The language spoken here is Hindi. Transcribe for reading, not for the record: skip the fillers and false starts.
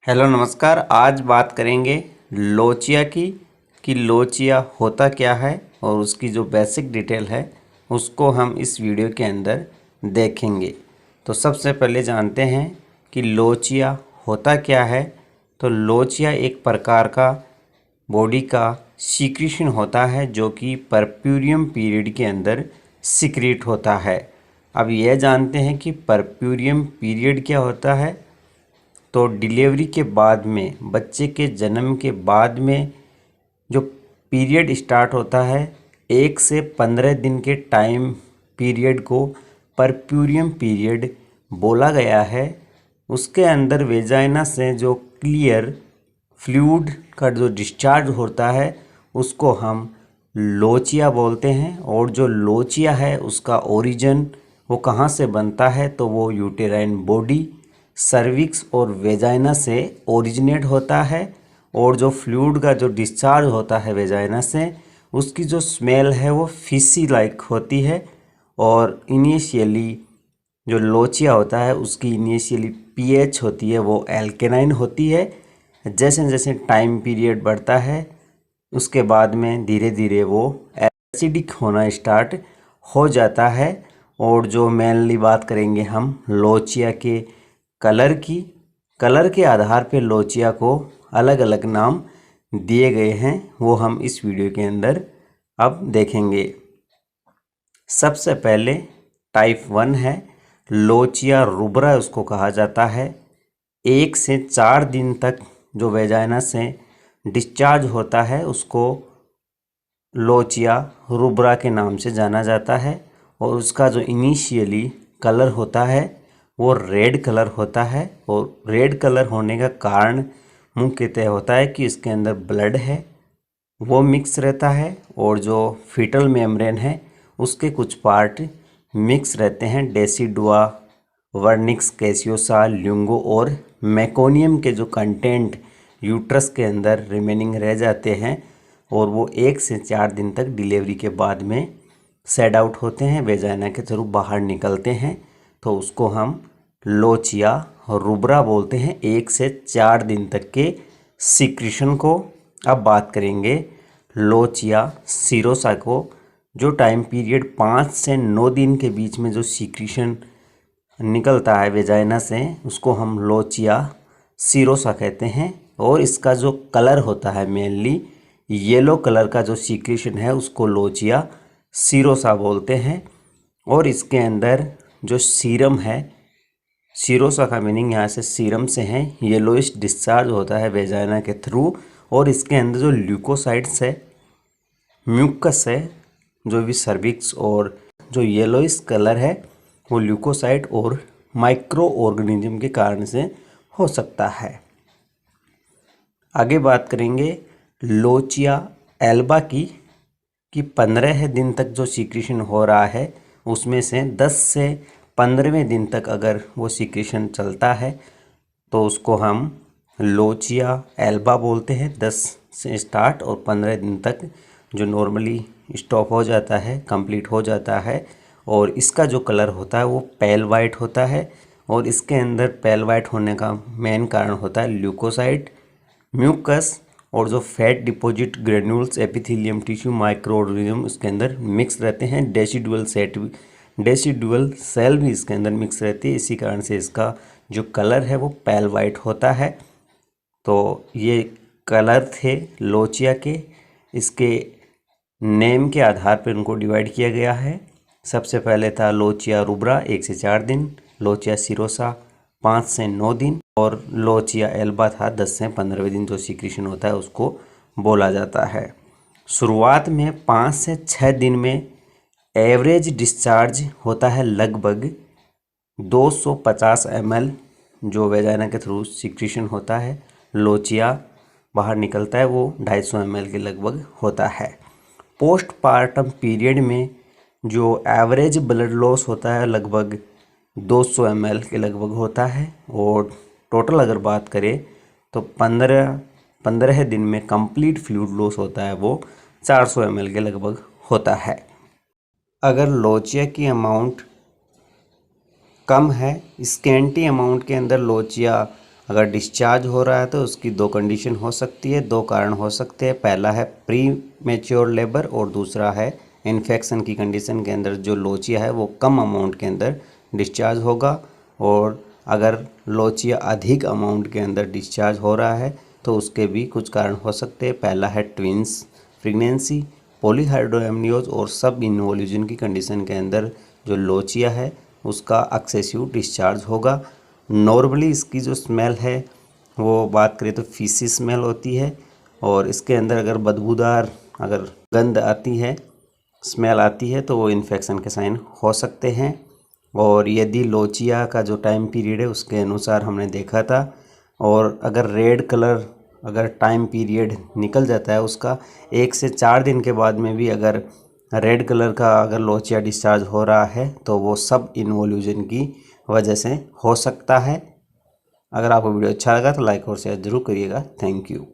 हेलो नमस्कार। आज बात करेंगे लोचिया की कि लोचिया होता क्या है और उसकी जो बेसिक डिटेल है उसको हम इस वीडियो के अंदर देखेंगे। तो सबसे पहले जानते हैं कि लोचिया होता क्या है। तो लोचिया एक प्रकार का बॉडी का सीक्रेशन होता है जो कि परप्यूरियम पीरियड के अंदर सीक्रेट होता है। अब यह जानते हैं कि परप्यूरियम पीरियड क्या होता है। तो डिलीवरी के बाद में, बच्चे के जन्म के बाद में जो पीरियड स्टार्ट होता है 1 से 15 दिन के टाइम पीरियड को परप्यूरियम पीरियड बोला गया है। उसके अंदर वेजाइना से जो क्लियर फ्लूइड का जो डिस्चार्ज होता है उसको हम लोचिया बोलते हैं। और जो लोचिया है उसका ओरिजिन वो कहाँ से बनता है, तो वो यूटेराइन बॉडी, सर्विक्स और वेजाइना से ओरिजिनेट होता है। और जो फ्लूइड का जो डिस्चार्ज होता है वेजाइना से, उसकी जो स्मेल है वो फिशी लाइक होती है। और इनिशियली जो लोचिया होता है उसकी इनिशियली पीएच होती है वो एल्केनाइन होती है। जैसे जैसे टाइम पीरियड बढ़ता है उसके बाद में धीरे धीरे वो एसिडिक होना स्टार्ट हो जाता है। और जो मेनली बात करेंगे हम लोचिया के कलर के आधार पे लोचिया को अलग अलग नाम दिए गए हैं, वो हम इस वीडियो के अंदर अब देखेंगे। सबसे पहले टाइप 1 है लोचिया रूब्रा, उसको कहा जाता है। 1 से 4 दिन तक जो वेजाइना से डिस्चार्ज होता है उसको लोचिया रूब्रा के नाम से जाना जाता है। और उसका जो इनिशियली कलर होता है वो रेड कलर होता है। और रेड कलर होने का कारण मुख्यतः होता है कि इसके अंदर ब्लड है वो मिक्स रहता है। और जो फीटल मेम्ब्रेन है उसके कुछ पार्ट मिक्स रहते हैं। डेसिडुआ, वर्निक्स कैसियोसा, ल्यूंगो और मेकोनियम के जो कंटेंट यूट्रस के अंदर रिमेनिंग रह जाते हैं। और वो 1 से 4 दिन तक डिलीवरी के बाद में सेड आउट होते हैं, वेजाइना के थ्रू बाहर निकलते हैं। तो उसको हम लोचिया रूब्रा बोलते हैं, 1 से 4 दिन तक के सीक्रेशन को। अब बात करेंगे लोचिया सीरोसा को। जो टाइम पीरियड 5 से 9 दिन के बीच में जो सीक्रेशन निकलता है वेजाइना से उसको हम लोचिया सीरोसा कहते हैं। और इसका जो कलर होता है मेनली येलो कलर का जो सीक्रेशन है उसको लोचिया सीरोसा बोलते हैं। और इसके अंदर जो सीरम है, सीरोसा का मीनिंग यहाँ से सीरम से है, येलोइश डिस्चार्ज होता है वेजाइना के थ्रू। और इसके अंदर जो ल्यूकोसाइड्स है, म्यूकस है, जो भी सर्विक्स, और जो येलोइश कलर है वो ल्यूकोसाइड और माइक्रो ऑर्गेनिज्म के कारण से हो सकता है। आगे बात करेंगे लोचिया एल्बा की कि 15 दिन तक जो सीक्रेशन हो रहा है उसमें से 10 से 15वें दिन तक अगर वो सीक्रेशन चलता है तो उसको हम लोचिया एल्बा बोलते हैं। 10 से स्टार्ट और 15 दिन तक जो नॉर्मली स्टॉप हो जाता है, कंप्लीट हो जाता है। और इसका जो कलर होता है वो पेल वाइट होता है। और इसके अंदर पेल वाइट होने का मेन कारण होता है ल्यूकोसाइड, म्यूकस और जो fat deposit granules, epithelium tissue, micro organism इसके अंदर मिक्स रहते हैं। डेसिडुअल सेल भी इसके अंदर मिक्स रहती है। इसी कारण से इसका जो कलर है वो पेल वाइट होता है। तो ये कलर थे लोचिया के। इसके नेम के आधार पर उनको डिवाइड किया गया है। सबसे पहले था लोचिया रूब्रा 1 से 4 दिन, लोचिया सीरोसा 5 से 9 दिन, और लोचिया एल्बा था 10 से 15वें दिन जो सीक्रेशन होता है उसको बोला जाता है। शुरुआत में 5 से 6 दिन में एवरेज डिस्चार्ज होता है लगभग 250 ml, जो वेजाइना के थ्रू सीक्रेशन होता है, लोचिया बाहर निकलता है वो 250 ml के लगभग होता है। पोस्टपार्टम पीरियड में जो एवरेज ब्लड लॉस होता है लगभग 200 ml के लगभग होता है। और टोटल अगर बात करें तो 15 दिन में कंप्लीट फ्लूइड लॉस होता है वो 400 ml के लगभग होता है। अगर लोचिया की अमाउंट कम है, स्कैंटी अमाउंट के अंदर लोचिया अगर डिस्चार्ज हो रहा है तो उसकी दो कंडीशन हो सकती है, दो कारण हो सकते हैं। पहला है प्री मैच्योर लेबर और दूसरा है इन्फेक्शन की कंडीशन के अंदर जो लोचिया है वो कम अमाउंट के अंदर डिस्चार्ज होगा। और अगर लोचिया अधिक अमाउंट के अंदर डिस्चार्ज हो रहा है तो उसके भी कुछ कारण हो सकते हैं। पहला है ट्विंस प्रेगनेंसी, पॉलीहाइड्रोएमनियोज और सब इन्वोल्यूशन की कंडीशन के अंदर जो लोचिया है उसका एक्सेसिव डिस्चार्ज होगा। नॉर्मली इसकी जो स्मेल है वो बात करें तो फीसी स्मेल होती है और इसके अंदर अगर बदबूदार अगर गंध आती है, स्मेल आती है तो वो इन्फेक्शन के साइन हो सकते हैं। और यदि लोचिया का जो टाइम पीरियड है उसके अनुसार हमने देखा था, और अगर रेड कलर अगर टाइम पीरियड निकल जाता है उसका 1 से 4 दिन के बाद में भी अगर रेड कलर का अगर लोचिया डिस्चार्ज हो रहा है तो वो सब इन्वोल्यूशन की वजह से हो सकता है। अगर आपको वीडियो अच्छा लगा तो लाइक और शेयर ज़रूर करिएगा। Thank you.